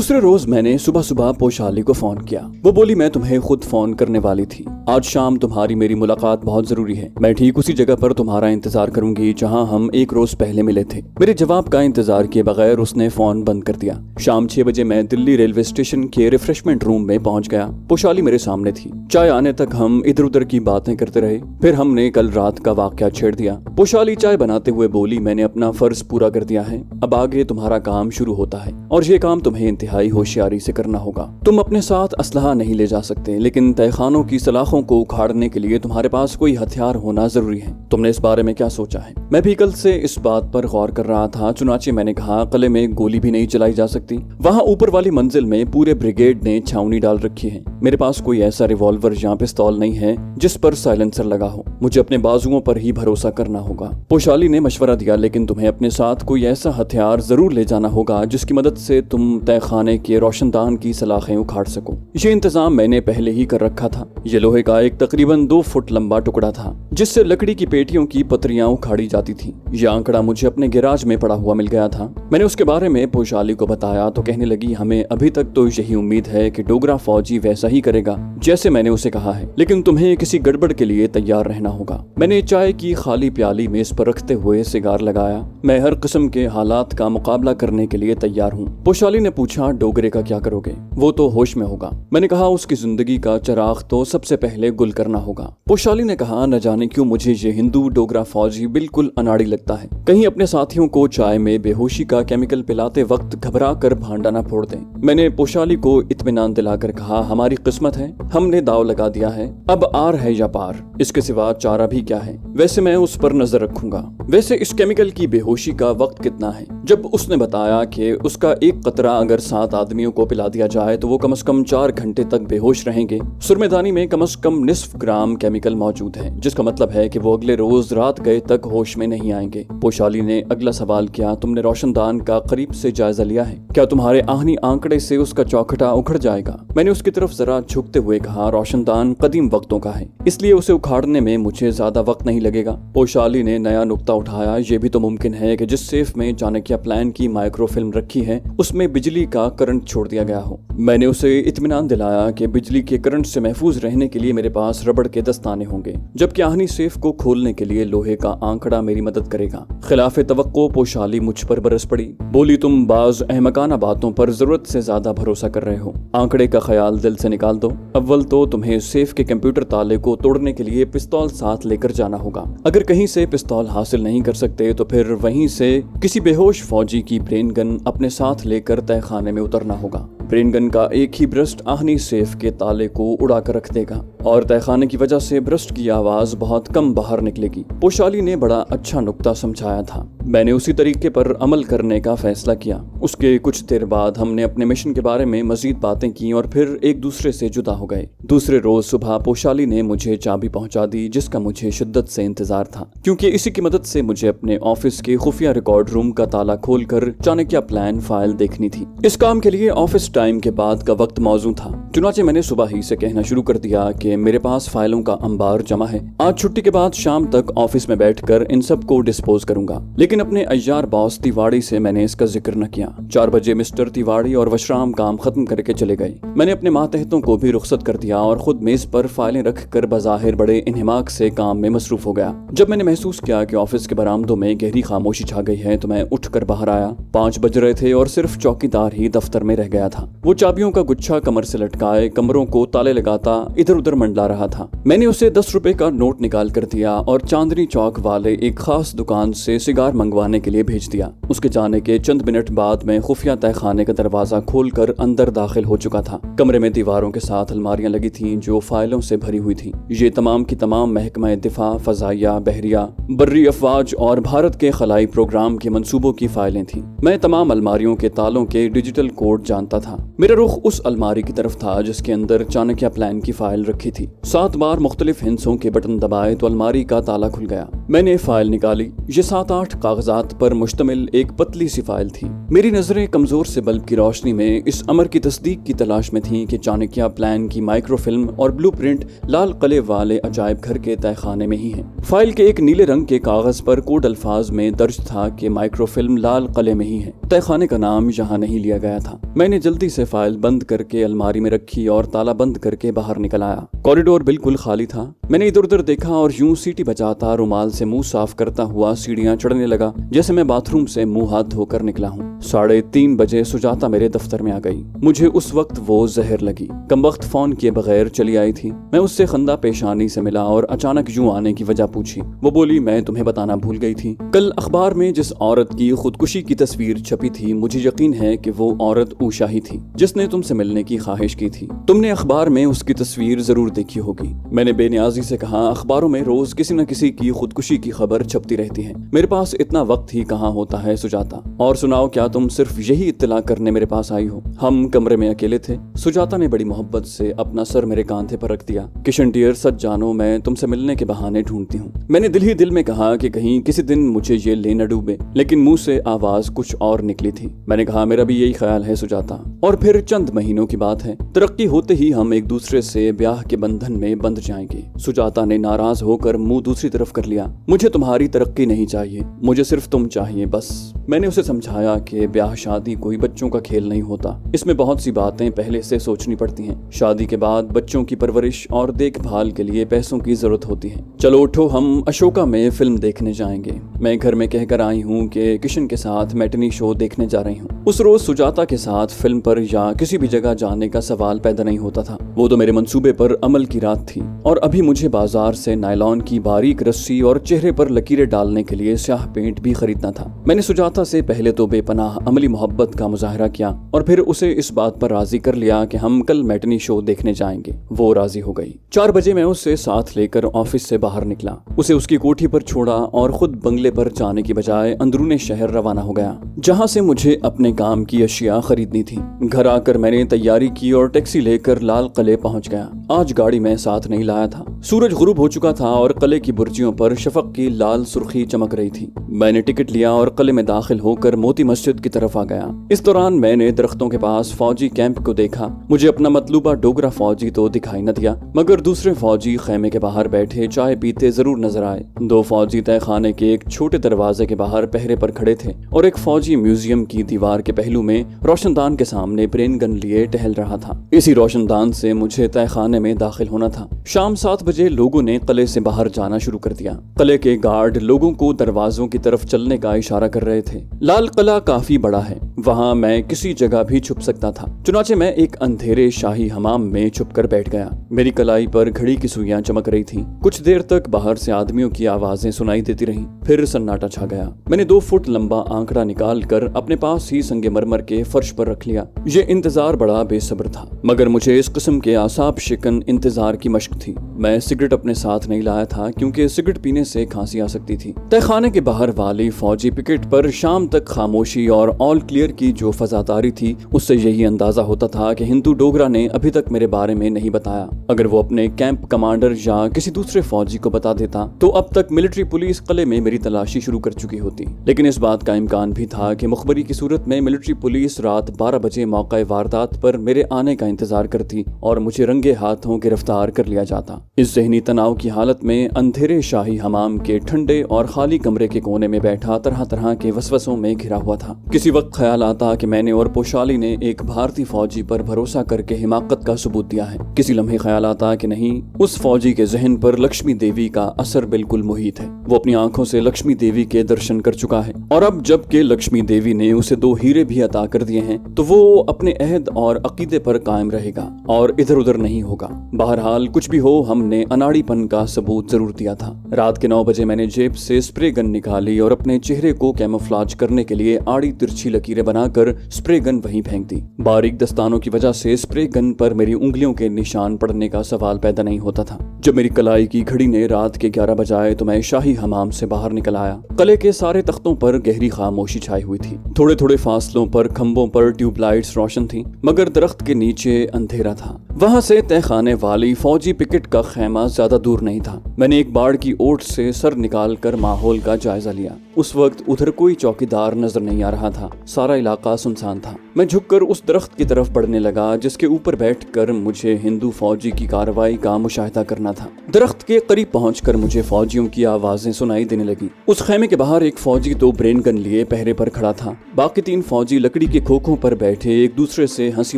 दूसरे रोज मैंने सुबह सुबह पोशाली को फोन किया। वो बोली मैं तुम्हें खुद फोन करने वाली थी, आज शाम तुम्हारी मेरी मुलाकात बहुत जरूरी है। मैं ठीक उसी जगह पर तुम्हारा इंतजार करूंगी जहां हम एक रोज पहले मिले थे। मेरे जवाब का इंतजार किए बगैर उसने फोन बंद कर दिया। शाम 6 बजे मैं दिल्ली रेलवे स्टेशन के रिफ्रेशमेंट रूम में पहुंच गया। पोशाली मेरे सामने थी। चाय आने तक हम इधर उधर की बातें करते रहे, फिर हमने कल रात का वाकया छेड़ दिया। पोशाली चाय बनाते हुए बोली मैंने अपना फर्ज पूरा कर दिया है, अब आगे तुम्हारा काम शुरू होता है और ये काम तुम्हें इंतहाई होशियारी से करना होगा। तुम अपने साथ असलहा नहीं ले जा सकते, लेकिन तहखानों की सलाखों को उखाड़ने के लिए तुम्हारे पास कोई हथियार होना जरूरी है। तुमने इस बारे में क्या सोचा है? मैं भी कल से इस बात पर गौर कर रहा था, चुनाचे मैंने कहा कले में गोली भी नहीं चलाई जा सकती। वहाँ ऊपर वाली मंजिल में पूरे ब्रिगेड ने छावनी डाल रखी है। मेरे पास कोई ऐसा रिवॉल्वर या पिस्तौल नहीं है जिस पर साइलेंसर लगा हो। मुझे अपने बाजुओं पर ही भरोसा करना होगा। पोशाली ने मशवरा दिया, लेकिन तुम्हें अपने साथ कोई ऐसा हथियार जरूर ले जाना होगा जिसकी मदद से तुम तहखाने के रोशनदान की सलाखें उखाड़ सको। ये इंतजाम मैंने पहले ही कर रखा था। ये लोहे का एक तकरीबन 2 फुट लंबा टुकड़ा था जिससे लकड़ी की पेटियों की पतरियां उखाड़ी जाती थी। यह आंकड़ा मुझे अपने गैराज में पड़ा हुआ मिल गया था। मैंने उसके बारे में पोशाली को बताया तो कहने लगी हमें अभी तक तो यही उम्मीद है कि डोगरा फौजी वैसा ही करेगा जैसे मैंने उसे कहा है, लेकिन तुम्हें किसी गड़बड़ के लिए तैयार रहना होगा। मैंने चाय की खाली प्याली मेज पर रखते हुए सिगार लगाया। मैं हर किस्म के हालात का मुकाबला करने के लिए तैयार हूँ। पोशाली ने पूछा डोगरे का क्या करोगे? वो तो होश में होगा। मैंने कहा उसकी जिंदगी का चिराग तो सबसे पहले गुल करना होगा। पोशाली ने कहा न जाने क्यों मुझे ये हिंदू डोगरा फौजी बिल्कुल अनाड़ी लगता है। कहीं अपने साथियों को चाय में बेहोशी का केमिकल पिलाते वक्त घबरा कर भांडा न फोड़ दें। मैंने पोशाली को इत्मीनान दिलाकर कहा हमारी किस्मत है, हमने दाव लगा दिया है, अब आर है या पार, इसके सिवा चारा भी क्या है। वैसे मैं उस पर नजर रखूंगा। वैसे इस केमिकल की बेहोशी का वक्त कितना है? जब उसने बताया कि उसका एक कतरा अगर 7 आदमियों को पिला दिया जाए तो वो कम से कम 4 घंटे तक बेहोश रहेंगे। सुरमेदानी में कम से कम निस्फ ग्राम केमिकल मौजूद है, जिसका मतलब है कि वो अगले रोज रात गए तक होश में नहीं आएंगे। पोशाली ने अगला सवाल किया तुमने रोशनदान का करीब से जायजा लिया है? क्या तुम्हारे आहनी आंकड़े से उसका चौखटा उखड़ जाएगा? मैंने उसकी तरफ जरा झुकते हुए कहा रोशनदान कदीम वक्तों का है, इसलिए उसे उखाड़ने में मुझे ज्यादा वक्त नहीं लगेगा। पोशाली ने नया नुक्ता उठाया, ये भी तो मुमकिन है कि जिस सेफ में चाणक्य प्लान की माइक्रोफिल्म रखी है उसमें बिजली का करंट छोड़ दिया गया हो। मैंने उसे इत्मीनान दिलाया कि बिजली के करंट से महफूज रहने के लिए मेरे पास रबड़ के दस्ताने होंगे, जबकि आहनी सेफ को खोलने के लिए लोहे का आंकड़ा मेरी मदद करेगा। खिलाफ तवक्को पोशाली मुझ पर बरस पड़ी। बोली तुम बाज अहमकाना बातों पर जरूरत से ज्यादा भरोसा कर रहे हो। आंकड़े का ख्याल दिल से निकाल दो। अव्वल तो तुम्हें सेफ के कंप्यूटर ताले को तोड़ने के लिए पिस्तौल साथ लेकर जाना होगा। अगर कहीं से पिस्तौल हासिल नहीं कर सकते तो फिर वहीं से किसी बेहोश फौजी की ब्रेन गन अपने साथ लेकर तहखाने में उतरना होगा। ब्रेन गन का एक ही ब्रस्ट आहनी सेफ के ताले को उड़ा कर रख देगा और तहखाने की वजह से ब्रस्ट की आवाज बहुत कम बाहर निकलेगी। पोशाली ने बड़ा अच्छा नुक्ता समझाया था। मैंने उसी तरीके पर अमल करने का फैसला किया। उसके कुछ देर बाद हमने अपने मिशन के बारे में मजीद बातें की और फिर एक दूसरे से जुदा हो गए। दूसरे रोज सुबह पोशाली ने मुझे चाबी पहुंचा दी, जिसका मुझे शिद्दत से इंतजार था, क्योंकि इसी की मदद से मुझे अपने ऑफिस के खुफिया रिकॉर्ड रूम का ताला खोलकर चाणक्य प्लान फाइल देखनी थी। इस काम के लिए ऑफिस टाइम के बाद का वक्त मौजूद था। चुनाचे मैंने सुबह ही से कहना शुरू कर दिया कि मेरे पास फाइलों का अंबार जमा है। आज छुट्टी के बाद शाम तक ऑफिस में बैठकर इन सब को डिस्पोज करूंगा। लेकिन अपने अय्यार बॉस तिवाड़ी से मैंने इसका जिक्र न किया। 4 बजे मिस्टर तिवाड़ी और वशराम काम खत्म करके चले गए। मैंने अपने मातहतों को भी रुखसत कर दिया और खुद मेज पर फाइलें रखकर बज़ाहिर बड़े इन्हिमाक से काम में मसरूफ हो गया। जब मैंने महसूस किया कि ऑफिस के बरामदों में गहरी खामोशी छा गई है तो मैं उठकर बाहर आया। 5 बज रहे थे और सिर्फ चौकीदार ही दफ्तर में रह गया था। वो चाबियों का गुच्छा कमर से लटकाए कमरों को ताले लगाता इधर उधर मंडला रहा था। मैंने उसे 10 रुपए का नोट निकाल कर दिया और चांदनी चौक वाले एक खास दुकान से सिगार मंगवाने के लिए भेज दिया। उसके जाने के चंद मिनट बाद मैं खुफिया तहखाने का दरवाजा खोलकर अंदर दाखिल हो चुका था। कमरे में दीवारों के साथ अलमारियां लगी थीं जो फाइलों से भरी हुई थी। ये तमाम की तमाम महकमा दिफा, फजाइया, बहरिया, बर्री अफवाज और भारत के खलाई प्रोग्राम के मंसूबों की फाइलें थीं। मैं तमाम अलमारियों के तालों के डिजिटल कोड जानता था। मेरा रुख उस अलमारी की तरफ था जिसके अंदर चाणक्य प्लान की फाइल रखी थी। 7 बार मुख्तलिफ हिंसों के बटन दबाए तो अलमारी का ताला खुल गया। मैंने फाइल निकाली। ये 7-8 कागजात पर मुश्तमिल एक पतली सी फाइल थी। मेरी नजरें कमजोर से बल्ब की रोशनी में इस अमर की तस्दीक की तलाश में थी कि चाणक्य प्लान की माइक्रोफिल्म और ब्लूप्रिंट लाल किले वाले अजायब घर के तहखाने में ही है। फाइल के एक नीले रंग के कागज पर कोड अल्फाज में दर्ज था कि माइक्रोफिल्म लाल किले में ही है। तय खाने का नाम यहाँ नहीं लिया गया था। मैंने जल्दी से फाइल बंद करके अलमारी में रखी और ताला बंद करके बाहर निकल आया। कॉरिडोर बिल्कुल खाली था। मैंने इधर उधर देखा और यूं सीटी बजाता रुमाल से मुंह साफ करता हुआ सीढ़ियां चढ़ने लगा जैसे मैं बाथरूम से मुंह हाथ धोकर निकला हूँ। 3:30 बजे सुजाता मेरे दफ्तर में आ गई। मुझे उस वक्त वो जहर लगी। कमबख्त फोन किए बगैर चली आई थी। मैं उससे खंदा पेशानी से मिला और अचानक यूं आने की वजह पूछी। वो बोली, मैं तुम्हें बताना भूल गई थी। कल अखबार में जिस औरत की खुदकुशी की तस्वीर छपी थी, मुझे यकीन है कि वो औरत ऊषा ही थी जिसने तुमसे मिलने की ख्वाहिश की थी। तुमने अखबार में उसकी तस्वीर जरूर देखी होगी। मैंने बेनियाजी से कहा, अखबारों में रोज किसी न किसी की खुदकुशी की खबर छपती रहती है। मेरे पास इतना वक्त ही कहाँ होता है सुजाता। और सुनाओ, क्या तुम सिर्फ यही इत्तला करने मेरे पास आई हो? हम कमरे में अकेले थे। सुजाता ने बड़ी मोहब्बत से अपना सर मेरे कांधे पर रख दिया। किशन डियर, सच जानो मैं तुमसे मिलने के बहाने ढूंढती हूँ। मैंने दिल ही दिल में कहा कि कहीं किसी दिन मुझे ये ले न डूबे, लेकिन मुंह से आवाज कुछ और निकली थी। मैंने कहा, मेरा भी यही ख्याल है सुजाता। और फिर चंद महीनों की बात है, तरक्की होते ही हम एक दूसरे से ब्याह के बंधन में बंध जाएंगे। सुजाता ने नाराज होकर मुंह दूसरी तरफ कर लिया। मुझे तुम्हारी तरक्की नहीं चाहिए, मुझे सिर्फ तुम चाहिए बस। मैंने उसे समझाया कि ब्याह शादी कोई बच्चों का खेल नहीं होता। इसमें बहुत सी बातें पहले से सोचनी पड़ती हैं। शादी के बाद बच्चों की परवरिश और देखभाल के लिए पैसों की जरूरत होती है। चलो उठो, हम अशोका में फिल्म देखने जाएंगे। मैं घर में कहकर आई हूँ कि किशन के साथ मैटिनी शो देखने जा रही हूँ। उस रोज सुजाता के साथ फिल्म पर या किसी भी जगह जाने का सवाल पैदा नहीं होता था। वो तो मेरे मंसूबे पर अमल की रात थी और अभी मुझे बाजार से नायलॉन की बारीक रस्सी और चेहरे पर लकीरें डालने के लिए स्याह पेंट भी खरीदना था। मैंने सुजाता से पहले तो बेपनाह अमली मोहब्बत का मुजाहरा किया और फिर उसे इस बात पर राजी कर लिया कि हम कल मैटिनी शो देखने जाएंगे। वो राजी हो गई। 4 बजे मैं उसे साथ लेकर ऑफिस से बाहर निकला। उसे उसकी कोठी पर छोड़ा और खुद बंगले पर जाने की बजाय अंदरूने शहर रवाना हो गया, जहाँ से मुझे अपने काम की अशिया खरीदनी थी। घर आकर मैंने तैयारी की और टैक्सी लेकर लाल किले पहुंच गया। आज गाड़ी में साथ नहीं लाया था। सूरज गुरूब हो चुका था और किले की बुर्जियों पर शफक की लाल सुर्खी चमक रही थी। मैंने टिकट लिया और किले में दाखिल होकर मोती मस्जिद की तरफ आ गया। इस दौरान मैंने दरख्तों के पास फौजी कैंप को देखा। मुझे अपना मतलूबा डोगरा फौजी तो दिखाई न दिया, मगर दूसरे फौजी खेमे के बाहर बैठे चाय पीते जरूर नजर आए। 2 फौजी तय खाने के एक छोटे दरवाजे के बाहर पहरे पर खड़े थे और एक फौजी म्यूजियम की दीवार के पहलू में रोशनदान के सामने ब्रेन गन लिए टहल रहा था। इसी रोशनदान से मुझे तय खाने में दाखिल होना था। शाम 7 बजे लोगों ने किले से बाहर जाना शुरू कर दिया। किले के गार्ड लोगों को दरवाजों की तरफ चलने का इशारा कर रहे थे। लाल किला काफी बड़ा है, वहाँ मैं किसी जगह भी छुप सकता था। चुनाचे मैं एक अंधेरे शाही हमाम में छुप कर बैठ गया। मेरी कलाई पर घड़ी की सुइयां चमक रही थीं। कुछ देर तक बाहर से आदमियों की आवाजें सुनाई देती रहीं, फिर सन्नाटा छा गया। मैंने 2 फुट लंबा आंकड़ा निकाल कर अपने पास ही संगमरमर के फर्श पर रख लिया। ये इंतजार बड़ा बेसब्र था, मगर मुझे इस किस्म के आसाब शिकन इंतजार की मशक थी। मैं सिगरेट अपने साथ नहीं लाया था क्योंकि सिगरेट पीने से खांसी आ सकती थी। तहखाने के बाहर वाली फौजी पिकेट पर शाम तक खामोशी और ऑल क्लियर की जो फजातारी थी, उससे यही अंदाजा होता था कि हिंदू डोगरा ने अभी तक मेरे बारे में नहीं बताया। अगर वो अपने कैंप कमांडर या किसी दूसरे फौजी को बता देता तो अब तक मिलिट्री पुलिस किले में मेरी तलाशी शुरू कर चुकी होती। लेकिन इस बात का इम्कान भी था कि मुखबरी की सूरत में मिलिट्री पुलिस रात 12 बजे मौका वारदात पर मेरे आने का इंतजार करती और मुझे रंगे हाथों गिरफ्तार कर लिया जाता। इस ज़हनी तनाव की हालत में अंधेरे शाही हमाम के ठंडे और खाली कमरे के कोने में बैठा तरह तरह के वसवसों में घिरा हुआ था। किसी वक्त ख्याल आता कि मैंने और पोशाली ने एक भारतीय फौजी पर भरोसा करके हिमाकत का सबूत दिया है। किसी लम्हे ख्याल आता कि नहीं, उस फौजी के जहन पर लक्ष्मी देवी का असर बिल्कुल मुहित है। वो अपनी आंखों से लक्ष्मी देवी के दर्शन कर चुका है और अब जबकि लक्ष्मी देवी ने उसे 2 हीरे भी अता कर दिए हैं तो वो अपने अहद और अकीदे पर कायम रहेगा और इधर उधर नहीं होगा। बहरहाल कुछ भी हो, हमने अनाड़ीपन का सबूत जरूर दिया था। रात के 9 बजे मैंने जेब से स्प्रे गन निकाली और अपने चेहरे को कैमोफ्लेज करने के लिए आड़ी तिरछी लकीरें बनाकर स्प्रे गन वहीं फेंक दी। बारीक दस्तानों की वजह से स्प्रे गन पर मेरी उंगलियों के निशान पड़ने का सवाल पैदा नहीं होता था। जब मेरी कलाई की घड़ी ने रात के 11 बजाए तो मैं शाही हमाम से बाहर निकल आया। किले के सारे तख्तों पर गहरी खामोशी छाई हुई थी। थोड़े थोड़े फासलों पर खंभों पर ट्यूबलाइट्स रोशन थी, मगर दरख्त के नीचे अंधेरा था। वहां से तहखाने वाली फौजी पिकेट का खेमा ज्यादा दूर नहीं था। मैंने एक बाड़ की ओट से सर निकाल कर माहौल का जायजा लिया। उस वक्त उधर कोई चौकीदार नजर नहीं आ रहा था। सारा इलाका सुनसान था। मैं झुककर उस दरख्त की तरफ बढ़ने लगा जिसके ऊपर बैठकर मुझे हिंदू फौजी की कार्रवाई का मुशाहिदा करना था। दरख्त के करीब पहुंचकर मुझे फौजियों की आवाजें सुनाई देने लगी। उस खेमे के बाहर एक फौजी 2 ब्रेन गन लिए पहरे पर खड़ा था। बाकी 3 फौजी लकड़ी के खोखों पर बैठे एक दूसरे से हंसी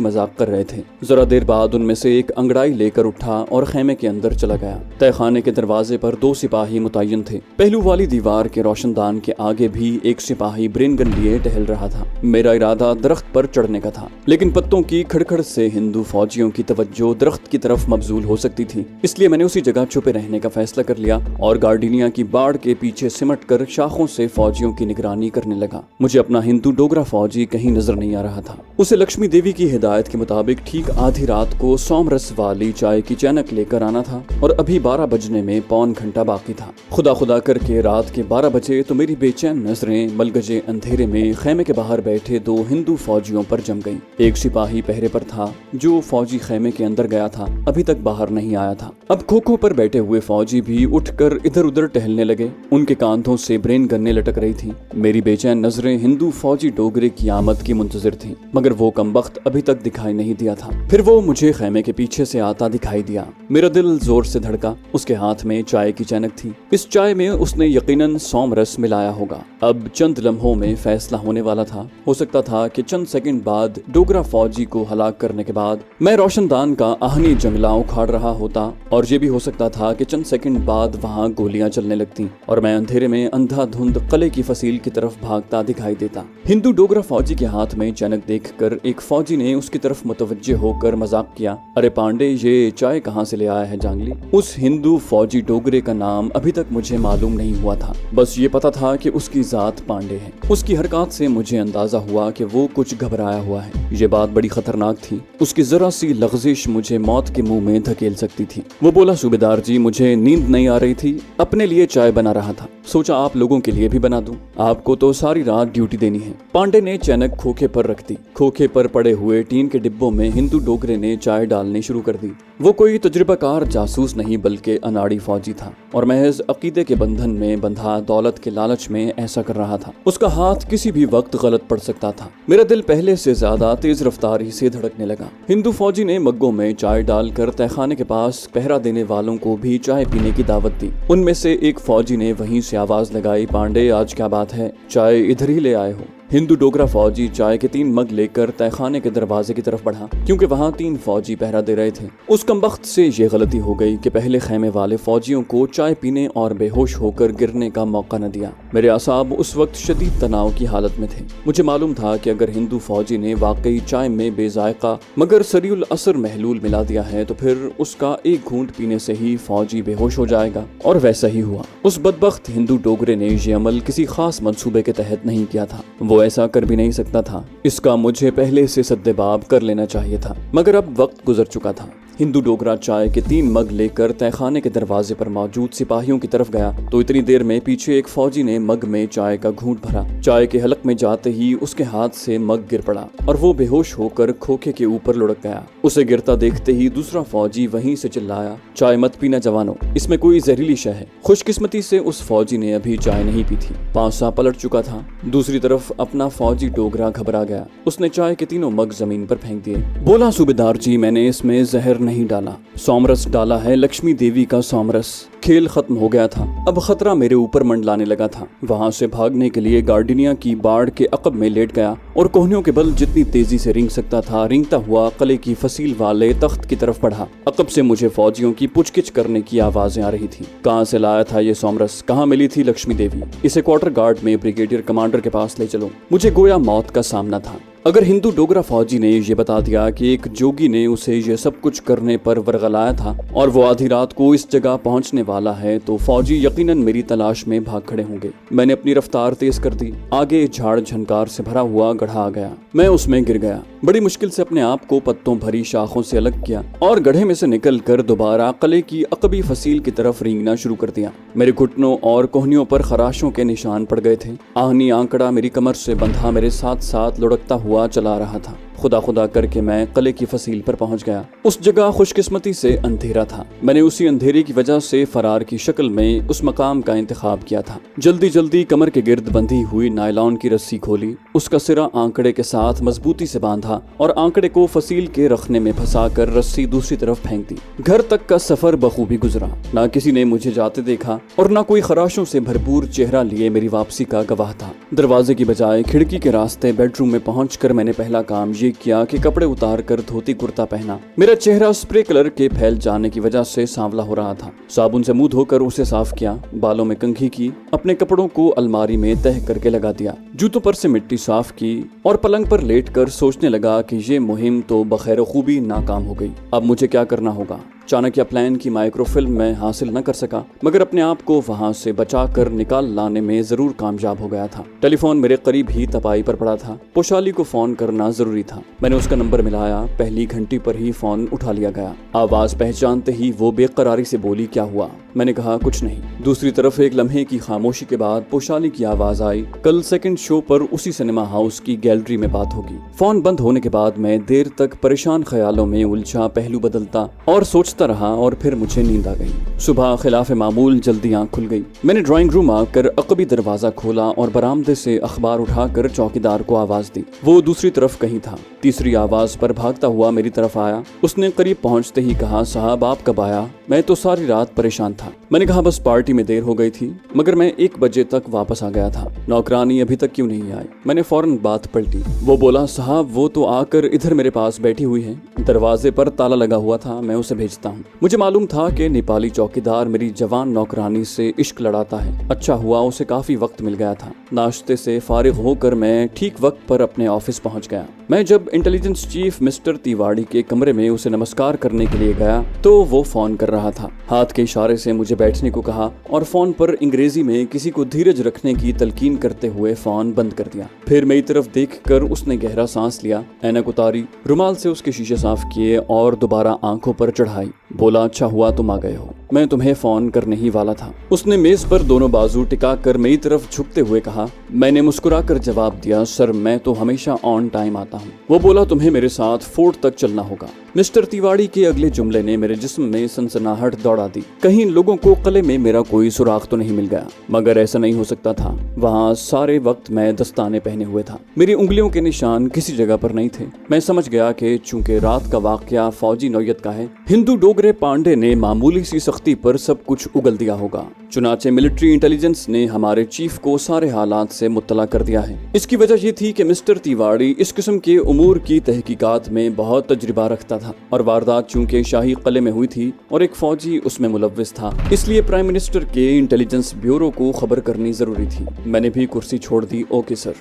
मजाक कर रहे थे। जरा देर बाद उनमें से एक अंगड़ाई लेकर उठा और खेमे के अंदर चला गया। तहखाने के दरवाजे पर 2 सिपाही मुतय्यन थे। पहलू वाली दीवार के रोशनदान के आगे भी एक सिपाही ब्रेन गन लिए टहल रहा था। मेरा इरादा दरख्त पर चढ़ने का था, लेकिन पत्तों की खड़खड़ से हिंदू फौजियों की तवज्जो दरख्त की तरफ मबजूल हो सकती थी, इसलिए मैंने उसी जगह छुपे रहने का फैसला कर लिया और गार्डिनिया की बाड़ के पीछे सिमट कर शाखों से फौजियों की निगरानी करने लगा। मुझे अपना हिंदू डोगरा फौजी कहीं नजर नहीं आ रहा था। उसे लक्ष्मी देवी की हिदायत के मुताबिक ठीक आधी रात को सोमरस वाली चाय की चैनक लेकर आना था और अभी 12 बजने में पौन घंटा बाकी था। खुदा खुदा करके रात के 12 बजे तो मेरी बेचैन नजरें मलगजे अंधेरे में खेमे के बाहर बैठे 2 हिंदू फौजियों पर जम गई। एक सिपाही पहरे पर था। जो फौजी खेमे के अंदर गया था अभी तक बाहर नहीं आया था। अब खोखों पर बैठे हुए फौजी भी उठकर इधर उधर टहलने लगे। उनके कांधों से ब्रेन गन्ने लटक रही थी। मेरी बेचैन नजरें हिंदू फौजी डोगरे की आमद की मुंतजिर थी, मगर वो कमबख्त अभी तक दिखाई नहीं दिया था। फिर वो मुझे खेमे के पीछे से आता दिखाई दिया। मेरा दिल जोर से धड़का। उसके हाथ में चाय की चैनक थी। इस चाय में उसने यकीनन सोमरस मिलाया होगा। अब चंद लम्हों में फैसला होने वाला था। हो सकता था कि चंद सेकंड बाद डोगरा फौजी को हलाक करने के बाद मैं रोशनदान का आहनी जंगला उखाड़ रहा होता, और ये भी हो सकता था कि चंद सेकंड बाद वहां गोलियां चलने लगती और मैं अंधेरे में अंधाधुंध कले की फसील की तरफ भागता दिखाई देता। हिंदू डोगरा फौजी के हाथ में चैनक देखकर एक फौजी ने उसकी तरफ मुतवज्जे होकर मजाक किया, अरे पांडे, ये चाय कहाँ से ले आया है जांगली? उस हिंदू फौजी डोगरे का नाम अभी तक मुझे मालूम नहीं हुआ था। बस ये पता था कि उसकी जात पांडे है। उसकी हरकत से मुझे अंदाजा हुआ कि वो कुछ घबराया हुआ है। ये बात बड़ी खतरनाक थी। उसकी जरा सी लग़ज़िश मुझे मौत के मुंह में धकेल सकती थी। वो बोला, सूबेदार जी, मुझे नींद नहीं आ रही थी, अपने लिए चाय बना रहा था, सोचा आप लोगों के लिए भी बना दूं। आपको तो सारी रात ड्यूटी देनी है। पांडे ने चैनक खोखे पर रख दी। खोखे पर पड़े हुए टीन के डिब्बों में हिंदू डोगरे ने चाय डालनी शुरू कर दी। वो कोई तजुर्बाकार जासूस नहीं बल्कि अनाड़ी फौजी था और महज अकीदे के बंधन में बंधा दौलत के लालच में ऐसा कर रहा था। उसका हाथ किसी भी वक्त गलत पड़ सकता था। मेरा दिल पहले से ज्यादा तेज रफ्तारी से धड़कने लगा। हिंदू फौजी ने मग्गों में चाय डालकर तहखाने के पास पहरा देने वालों को भी चाय पीने की दावत दी। उनमें से एक फौजी ने वहीं से आवाज लगाई, पांडे, आज क्या बात है, चाय इधर ही ले आए हो? हिंदू डोगरा फौजी चाय के 3 मग लेकर तहखाने के दरवाजे की तरफ बढ़ा, क्योंकि वहाँ 3 फौजी पहरा दे रहे थे। उस कमबख्त से ये गलती हो गई कि पहले खेमे वाले फौजियों को चाय पीने और बेहोश होकर गिरने का मौका न दिया। मेरे आसाब उस वक्त शदीद तनाव की हालत में थे। मुझे मालूम था कि अगर हिंदू फौजी ने वाकई चाय में बेजायका मगर सरीउल असर महलूल मिला दिया है तो फिर उसका एक घूंट पीने से ही फौजी बेहोश हो जाएगा, और वैसा ही हुआ। उस बदबख्त हिंदू डोगरे ने ये अमल किसी खास मंसूबे के तहत नहीं किया था। वो ऐसा कर भी नहीं सकता था। इसका मुझे पहले से सद्देबाब कर लेना चाहिए था, मगर अब वक्त गुजर चुका था। हिंदू डोगरा चाय के 3 मग लेकर तहखाने के दरवाजे पर मौजूद सिपाहियों की तरफ गया तो इतनी देर में पीछे एक फौजी ने मग में चाय का घूंट भरा। चाय के हलक में जाते ही उसके हाथ से मग गिर पड़ा और वो बेहोश होकर खोखे के ऊपर लुढ़क गया। उसे गिरता देखते ही दूसरा फौजी वहीं से चिल्लाया, चाय मत पीना जवानों, इसमें कोई जहरीली शय है। खुशकिस्मती से उस फौजी ने अभी चाय नहीं पी थी। पांसा पलट चुका था। दूसरी तरफ अपना फौजी डोगरा घबरा गया। उसने चाय के 3 मग जमीन पर फेंक दिए। बोला, सूबेदार जी, मैंने इसमें जहर नहीं डाला, सोमरस डाला है, लक्ष्मी देवी का सोमरस। खेल खत्म हो गया था। अब खतरा मेरे ऊपर मंडलाने लगा था। वहां से भागने के लिए गार्डिनिया की बाड़ के अकब में लेट गया और कोहनियों के बल जितनी तेजी से रेंग सकता था रेंगता हुआ कले की फसील वाले तख्त की तरफ बढ़ा। अकब से मुझे फौजियों की पुचकिच करने की आवाजें आ रही थी। कहाँ से लाया था ये सोमरस? कहाँ मिली थी लक्ष्मी देवी? इसे क्वार्टर गार्ड में ब्रिगेडियर कमांडर के पास ले चलो। मुझे गोया मौत का सामना था। अगर हिंदू डोगरा फौजी ने ये बता दिया कि एक जोगी ने उसे ये सब कुछ करने पर वरगलाया था और वो आधी रात को इस जगह पहुंचने वाला है तो फौजी यकीनन मेरी तलाश में भाग खड़े होंगे। मैंने अपनी रफ्तार तेज कर दी। आगे झाड़ झनकार से भरा हुआ गड्ढा आ गया। मैं उसमें गिर गया। बड़ी मुश्किल से अपने आप को पत्तों भरी शाखों से अलग किया और गड्ढे में से निकल कर दोबारा कले की अकबी फसील की तरफ रेंगना शुरू कर दिया। मेरे घुटनों और कोहनियों पर खराशों के निशान पड़ गए थे। आहनी आंकड़ा मेरी कमर से बंधा मेरे साथ साथ लुढ़कता हुआ चला रहा था। خدا خدا کر کے میں قلعے کی فصیل پر پہنچ گیا۔ اس جگہ خوش قسمتی سے اندھیرا تھا۔ میں نے اسی اندھیرے کی وجہ سے فرار کی شکل میں اس مقام کا انتخاب کیا تھا۔ جلدی جلدی کمر کے گرد بندھی ہوئی نائلون کی رسی کھولی، اس کا سرا آنکڑے کے ساتھ مضبوطی سے باندھا اور آنکڑے کو فصیل کے رخنے میں پھنسا کر رسی دوسری طرف پھینک دی۔ گھر تک کا سفر بخوبی گزرا۔ نہ کسی نے مجھے جاتے دیکھا اور نہ کوئی خراشوں سے بھرپور چہرہ لیے میری واپسی کا گواہ تھا۔ دروازے کی بجائے کھڑکی کے راستے بیڈ روم میں پہنچ کر میں نے پہلا کام یہ کیا کہ کپڑے اتار کر دھوتی کرتا پہنا۔ میرا چہرہ اسپرے کلر کے پھیل جانے کی وجہ سے سانولا ہو رہا تھا۔ صابن سے منہ دھو کر اسے صاف کیا، بالوں میں کنگھی کی، اپنے کپڑوں کو الماری میں تہہ کر کے لگا دیا، جوتوں پر سے مٹی صاف کی اور پلنگ پر لیٹ کر سوچنے لگا کہ یہ مہم تو بخیر خوبی ناکام ہو گئی۔ اب مجھے کیا کرنا ہوگا؟ چانکیہ پلان کی مائکرو فلم میں حاصل نہ کر سکا، مگر اپنے آپ کو وہاں سے بچا کر نکال لانے میں ضرور کامیاب ہو گیا تھا۔ ٹیلی فون میرے قریب ہی تپائی پر پڑا تھا، پوشالی کو فون کرنا ضروری تھا۔ میں نے اس کا نمبر ملایا، پہلی گھنٹی پر ہی فون اٹھا لیا گیا۔ آواز پہچانتے ہی وہ بے قراری سے بولی، کیا ہوا؟ میں نے کہا کچھ نہیں۔ دوسری طرف ایک لمحے کی خاموشی کے بعد پوشالی کی آواز آئی، کل سیکنڈ شو پر اسی سنیما ہاؤس کی گیلری میں بات ہوگی۔ فون بند ہونے کے بعد میں دیر تک پریشان خیالوں میں الجھا پہلو بدلتا اور سوچتا رہا اور پھر مجھے نیند آ گئی۔ صبح خلاف معمول جلدی آنکھ کھل گئی۔ میں نے ڈرائنگ روم آ کر عقبی دروازہ کھولا اور برآمدے سے اخبار اٹھا کر چوکیدار کو آواز دی۔ وہ دوسری طرف کہیں تھا۔ تیسری آواز پر بھاگتا ہوا میری طرف آیا۔ اس نے قریب پہنچتے ہی کہا، صاحب آپ کب آیا؟ میں تو ساری رات پریشان تھا۔ میں نے کہا بس پارٹی میں دیر ہو گئی تھی، مگر میں 1 بجے تک واپس آ گیا تھا۔ نوکرانی ابھی تک کیوں نہیں آئی؟ میں نے فوراً بات پلٹی۔ وہ بولا، صاحب وہ تو آ کر ادھر میرے پاس بیٹھی ہوئی ہے، دروازے پر تالا لگا ہوا تھا، میں اسے بھیجتا ہوں۔ مجھے معلوم تھا کہ نیپالی چوکیدار میری جوان نوکرانی سے عشق لڑاتا ہے۔ اچھا ہوا اسے کافی وقت مل گیا تھا۔ ناشتے سے فارغ ہو کر میں ٹھیک وقت پر اپنے آفس پہنچ گیا۔ میں جب انٹیلیجنس چیف مسٹر تیواڑی کے کمرے میں اسے نمسکار کرنے کے لیے گیا تو وہ فون کر رہا تھا۔ ہاتھ کے اشارے سے مجھے بیٹھنے کو کہا اور فون پر انگریزی میں کسی کو دھیرج رکھنے کی تلقین کرتے ہوئے فون بند کر دیا۔ پھر میری طرف دیکھ کر اس نے گہرا سانس لیا، اینک اتاری، رومال سے اس کے شیشے صاف کیے اور دوبارہ آنکھوں پر چڑھائی۔ بولا، اچھا ہوا تم آ گئے ہو، میں تمہیں فون کرنے ہی والا تھا۔ اس نے میز پر دونوں بازو ٹکا کر میری طرف جھکتے ہوئے کہا۔ میں نے مسکرا کر جواب دیا، سر میں تو ہمیشہ آن ٹائم آتا ہوں۔ وہ بولا، تمہیں میرے ساتھ فورٹ تک چلنا ہوگا۔ مسٹر تیواڑی کے اگلے جملے نے میرے جسم میں سنسناہٹ دوڑا دی۔ کہیں لوگوں کو قلعے میں میرا کوئی سراغ تو نہیں مل گیا، مگر ایسا نہیں ہو سکتا تھا۔ وہاں سارے وقت میں دستانے پہنے ہوئے تھا، میری انگلیوں کے نشان کسی جگہ پر نہیں تھے۔ میں سمجھ گیا کہ چونکہ رات کا واقعہ فوجی نوعیت کا ہے، ہندو ڈوگرے پانڈے نے معمولی سی سختی پر سب کچھ اگل دیا ہوگا۔ چنانچہ ملٹری انٹیلیجنس نے ہمارے چیف کو سارے حالات سے مطلع کر دیا ہے۔ اس کی وجہ یہ تھی کہ مسٹر تیواڑی اس قسم کے امور کی تحقیقات میں بہت تجربہ رکھتا تھا، اور واردات چونکہ شاہی قلعے میں ہوئی تھی اور ایک فوجی اس میں ملوث تھا، اس لیے پرائم منسٹر کے انٹیلیجنس بیورو کو خبر کرنی ضروری تھی۔ میں نے بھی کرسی چھوڑ دی۔ Okay sir.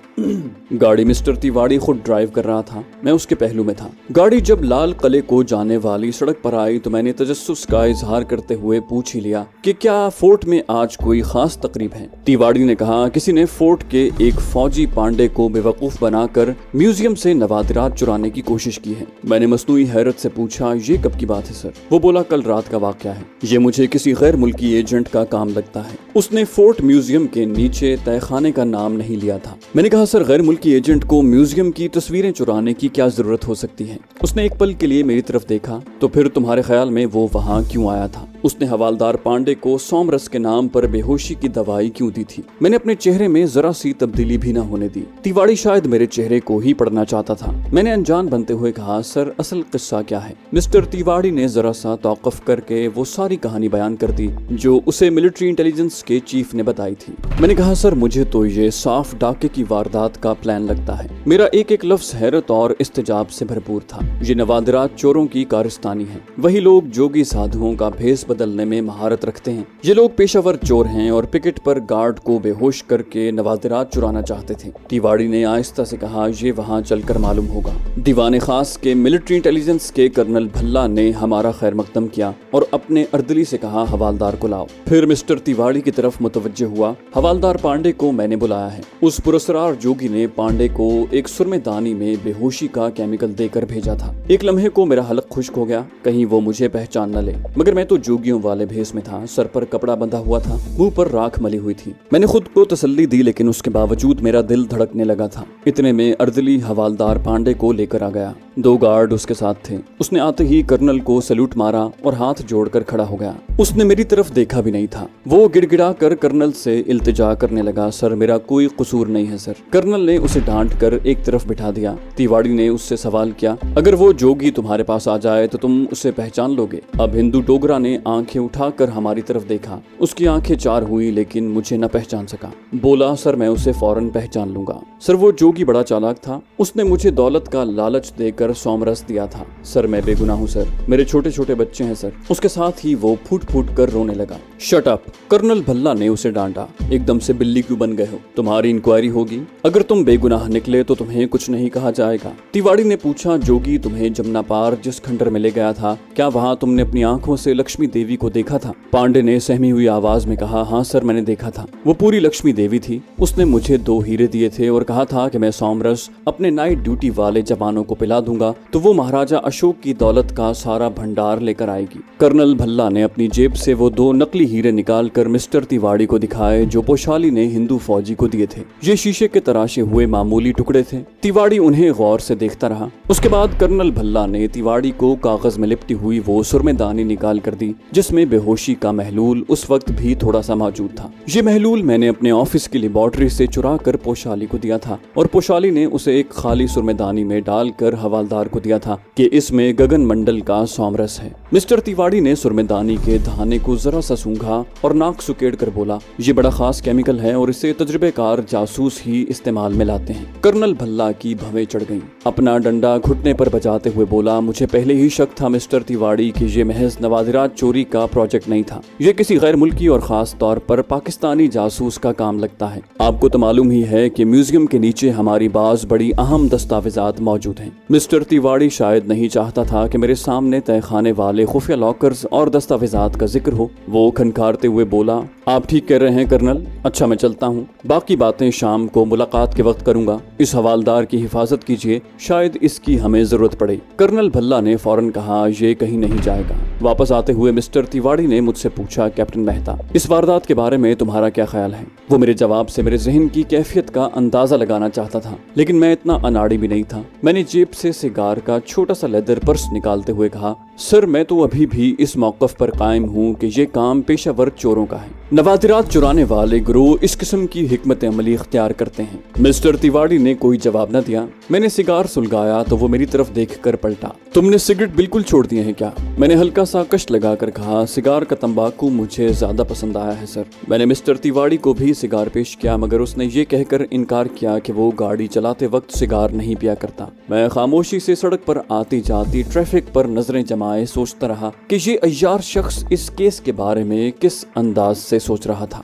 گاڑی مسٹر تیواڑی خود ڈرائیو کر رہا تھا، میں اس کے پہلو میں تھا۔ گاڑی جب لال قلعے کو جانے والی سڑک پر آئی تو میں نے تجسس کا اظہار کرتے ہوئے پوچھ ہی لیا کہ کیا فورٹ میں آج کوئی خاص تقریب ہے؟ تیواڑی نے کہا، کسی نے فورٹ کے ایک فوجی پانڈے کو بے وقوف بنا کر میوزیم سے نوادرات چرانے کی کوشش کی ہے۔ میں نے مصنوعی حیرت سے پوچھا، یہ کب کی بات ہے سر؟ وہ بولا، کل رات کا واقعہ ہے، یہ مجھے کسی غیر ملکی ایجنٹ کا کام لگتا ہے۔ اس نے فورٹ میوزیم کے نیچے تہہ خانے کا نام نہیں لیا تھا۔ میں نے کہا، سر غیر ملکی ایجنٹ کو میوزیم کی تصویریں چرانے کی کیا ضرورت ہو سکتی ہے؟ اس نے ایک پل کے لیے میری طرف دیکھا، تو پھر تمہارے خیال میں وہ وہاں کیوں آیا تھا؟ اس نے حوالدار پانڈے کو سومرس کے نام پر بے ہوشی کی دوائی کیوں دی تھی؟ میں نے اپنے چہرے میں ذرا سی تبدیلی بھی نہ ہونے دی۔ تیواڑی شاید میرے چہرے کو ہی پڑھنا چاہتا تھا۔ میں نے انجان بنتے ہوئے کہا، سر اصل قصہ کیا ہے؟ مسٹر تیواڑی نے ذرا سا توقف کر کے وہ ساری کہانی بیان کر دی جو اسے ملٹری انٹیلیجنس کے چیف نے بتائی تھی۔ میں نے کہا، سر مجھے تو یہ صاف ڈاکے کی واردات کا پلان لگتا ہے۔ میرا ایک ایک لفظ حیرت اور استجاب سے بھرپور تھا۔ یہ نوادرات چوروں کی کارستانی ہے، وہی لوگ جوگی سادھوؤں کا بھیس بدلنے میں مہارت رکھتے ہیں۔ یہ لوگ پیشہ ور چور ہیں اور پکٹ پر گارڈ کو بے ہوش کر کے نوادرات چرانا چاہتے تھے۔ تیواڑی نے آہستہ سے کہا، یہ وہاں چل کر معلوم ہوگا۔ دیوان خاص کے ملٹری انٹیلیجنس کے کرنل بھلا نے ہمارا خیر مقدم کیا اور اپنے اردلی سے کہا، حوالدار کو لاؤ۔ پھر مسٹر تیواڑی کی طرف متوجہ ہوا، حوالدار پانڈے کو میں نے بلایا ہے۔ اس پراسرار جوگی نے پانڈے کو ایک سرمے دانی میں بے ہوشی کا کیمیکل دے کر بھیجا تھا۔ ایک لمحے کو میرا حلق خشک ہو گیا، کہیں وہ مجھے پہچان نہ لے، مگر میں تو جوگیوں والے بھیس میں تھا، سر پر کپڑا بندھا हुआ था, मुंह पर राख मली हुई थी। मैंने खुद को तसल्ली दी, लेकिन उसके बावजूद मेरा दिल धड़कने लगा था। इतने में अर्दली हवालदार पांडे को लेकर आ गया। 2 गार्ड उसके साथ थे। उसने आते ही कर्नल को सैल्यूट मारा और हाथ जोड़कर खड़ा हो गया। उसने मेरी तरफ देखा भी नहीं था। वो गिड़गिड़ा कर कर्नल से इल्तिजा करने लगा, सर मेरा कोई कसूर नहीं है सर। कर्नल ने उसे डांट कर एक तरफ बिठा दिया। तिवाड़ी ने उससे सवाल किया, अगर वो जोगी तुम्हारे पास आ जाए तो तुम उसे पहचान लोगे? अब हिंदू डोगरा ने आंखें उठाकर हमारी तरफ देखा। उसकी आंखें 4 हुई, लेकिन मुझे न पहचान सका। बोला, सर मैं उसे फौरन पहचान लूंगा। सर वो जोगी बड़ा चालाक था। उसने मुझे दौलत का लालच देकर सोमरस दिया था। सर मैं बेगुनाह हूँ सर, मेरे छोटे छोटे बच्चे हैं सर। उसके साथ ही वो फूट फूट कर रोने लगा। शट अप, कर्नल भल्ला ने उसे डांटा। एकदम से बिल्ली क्यों बन गए हो? तुम्हारी इंक्वायरी होगी। अगर तुम बेगुनाह निकले तो तुम्हें कुछ नहीं कहा जाएगा। तिवाड़ी ने पूछा, जोगी तुम्हें जमुना पार जिस खंडर में ले गया था, क्या वहाँ तुमने अपनी आंखों से लक्ष्मी देवी को देखा था? पांडे ने सहमी हुई आवाज में कहा, हाँ सर मैंने देखा था। वो पूरी लक्ष्मी देवी थी। उसने मुझे 2 हीरे दिए थे और कहा था कि मैं सोमरस अपने नाइट ड्यूटी वाले जवानों को पिला दूंगा तो वो महाराजा अशोक की दौलत का सारा भंडार लेकर आएगी। कर्नल भल्ला ने अपनी जेब से वो 2 नकली हीरे निकाल कर मिस्टर तिवाड़ी को दिखाए, जो पोशाली ने हिंदू फौजी को दिए थे। ये शीशे के तराशे हुए मामूली टुकड़े थे। तिवाड़ी उन्हें गौर से देखता रहा। उसके बाद कर्नल भल्ला ने तिवाड़ी को कागज में लिपटी हुई वो सुरमेदानी निकाल कर दी, जिसमें बेहोशी का महलूल उस वक्त भी थोड़ा सा मौजूद था। ये महलूल मैंने अपने ऑफिस की लेबोरेटरी से चुरा कर पोशाली को दिया था और पोशाली ने उसे एक खाली सुरमेदानी में डालकर हवालदार को दिया था कि इसमें गगन मंडल का सोमरस है। मिस्टर तिवाड़ी ने सुरमेदानी के धाने को जरा सा सूंघा और नाक सुकेड़ कर बोला, ये बड़ा खास केमिकल है और इसे तजुर्बेकार जासूस ही इस्तेमाल में लाते हैं। कर्नल भल्ला की भवें चढ़ गईं। अपना डंडा घुटने पर बजाते हुए बोला, मुझे पहले ही शक था मिस्टर तिवाड़ी कि ये महज नवादिरात चोरी का प्रोजेक्ट नहीं था। ये किसी गैर मुल्की और खास तौर पर पाकिस्तानी जासूस का काम लगता है। आपको तो मालूम ही है कि म्यूजियम के नीचे हमारी बाज बड़ी अहम दस्तावेजात मौजूद हैं। मिस्टर तिवाड़ी शायद नहीं चाहता था कि मेरे सामने तहखाने वाले खुफिया लॉकर्स और दस्तावेजात का जिक्र हो। वो खनकारते हुए बोला, आप ठीक कह रहे हैं कर्नल। अच्छा मैं चलता हूँ, बाकी बातें शाम को मुलाकात के वक्त करूंगा। इस हवालदार की हिफाजत कीजिए, शायद इसकी हमें जरूरत पड़े। कर्नल भल्ला ने फौरन कहा, ये कहीं नहीं जाएगा। वापस आते हुए मिस्टर तिवाड़ी ने मुझसे पूछा, कैप्टन मेहता इस वारदात के बारे में तुम्हारा क्या ख्याल है? वो मेरे जवाब से मेरे जहन की कैफियत का अंदाजा लगाना चाहता था, लेकिन मैं इतना अनाड़ी भी नहीं था। मैंने जेब से सिगार का छोटा सा लेदर पर्स निकालते हुए कहा, सर मैं तो अभी भी इस मौकफ पर कायम हूँ कि ये काम पेशावर चोरों का है। नवादिरात चुराने वाले गिरोह इस किस्म की हिकमत अमली इख्तियार करते हैं। मिस्टर तिवाड़ी ने कोई जवाब न दिया। मैंने सिगार सुलगाया तो वो मेरी तरफ देखकर पलटा। तुमने सिगरेट बिल्कुल छोड़ दिए हैं क्या? मैंने हल्का सा कष्ट लगाकर कहा, सिगार का तंबाकू मुझे ज्यादा पसंद आया है सर। मैंने मिस्टर तिवाड़ी को भी सिगार पेश किया, मगर उसने ये कहकर इनकार किया कि वो गाड़ी चलाते वक्त सिगार नहीं पिया करता। मैं खामोशी से सड़क पर आती जाती ट्रैफिक पर नजरें जमाए सोचता रहा कि ये अय्यार शख्स इस केस के बारे में किस अंदाज से सोच रहा था।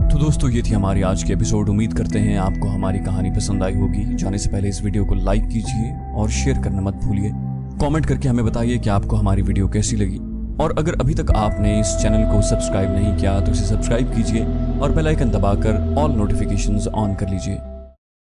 तो दोस्तों ये थी हमारी आज की एपिसोड। उम्मीद करते हैं आपको हमारी कहानी पसंद आई होगी। जाने से पहले इस वीडियो को लाइक कीजिए और शेयर करना मत भूलिए। कमेंट करके हमें बताइए कि आपको हमारी वीडियो कैसी लगी, और अगर अभी तक आपने इस चैनल को सब्सक्राइब नहीं किया तो इसे सब्सक्राइब कीजिए और बेल आइकन दबाकर ऑल नोटिफिकेशंस ऑन कर लीजिए।